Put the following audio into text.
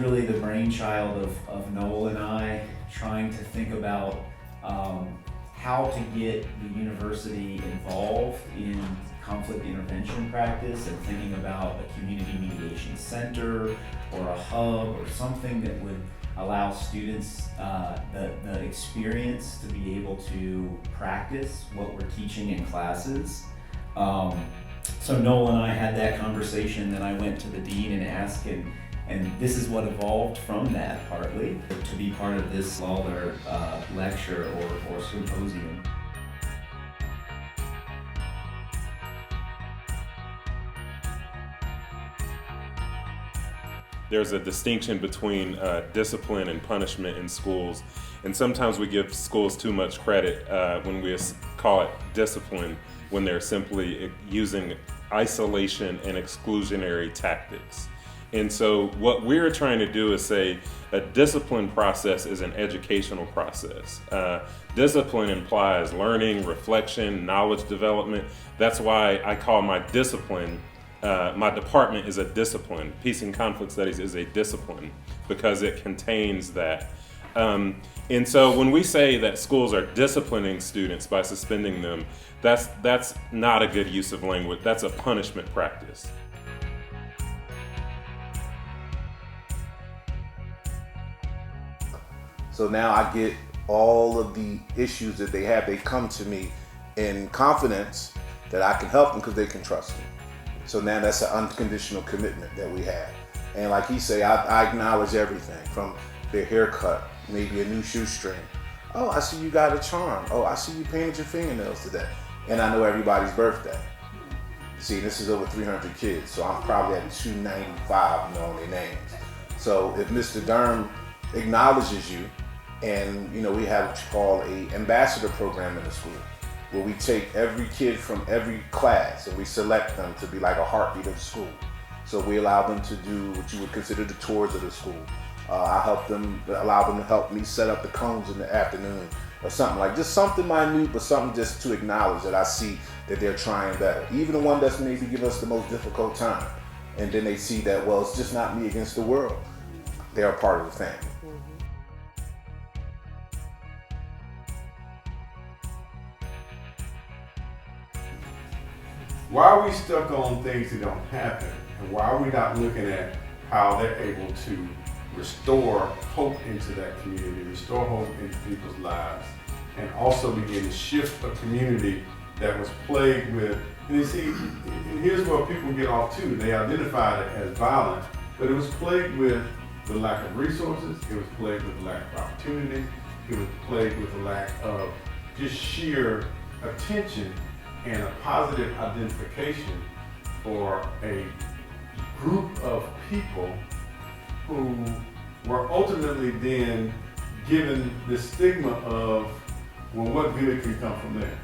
Really the brainchild of Noel and I, trying to think about how to get the university involved in conflict intervention practice, and thinking about a community mediation center or a hub or something that would allow students the experience to be able to practice what we're teaching in classes. So Noel and I had that conversation, then I went to the dean and asked, and this is what evolved from that, partly, to be part of this Lawther lecture or symposium. There's a distinction between discipline and punishment in schools, and sometimes we give schools too much credit when we call it discipline, when they're simply using isolation and exclusionary tactics. And so what we're trying to do is say a discipline process is an educational process. Discipline implies learning, reflection, knowledge development. That's why I call my discipline, my department is a discipline. Peace and Conflict Studies is a discipline because it contains that. And so when we say that schools are disciplining students by suspending them, that's not a good use of language. That's a punishment practice. So now I get all of the issues that they have. They come to me in confidence that I can help them because they can trust me. So now that's an unconditional commitment that we have. And like he say, I acknowledge everything from their haircut, maybe a new shoestring. Oh, I see you got a charm. Oh, I see you painted your fingernails today. And I know everybody's birthday. See, this is over 300 kids, so I'm probably at 295 knowing their names. So if Mr. Durham acknowledges you, and we have what you call a ambassador program in the school, where we take every kid from every class and we select them to be like a heartbeat of the school. So we allow them to do what you would consider the tours of the school. I allow them to help me set up the cones in the afternoon, or something like, just something minute, but something just to acknowledge that I see that they're trying better. Even the one that's maybe give us the most difficult time. And then they see that, well, it's just not me against the world. They're a part of the family. Why are we stuck on things that don't happen? And why are we not looking at how they're able to restore hope into that community, restore hope into people's lives, and also begin to shift a community that was plagued with, and you see, and here's where people get off too. They identified it as violent, but it was plagued with the lack of resources, it was plagued with the lack of opportunity, it was plagued with the lack of just sheer attention and a positive identification for a group of people who were ultimately then given the stigma of, well, what good can come from there?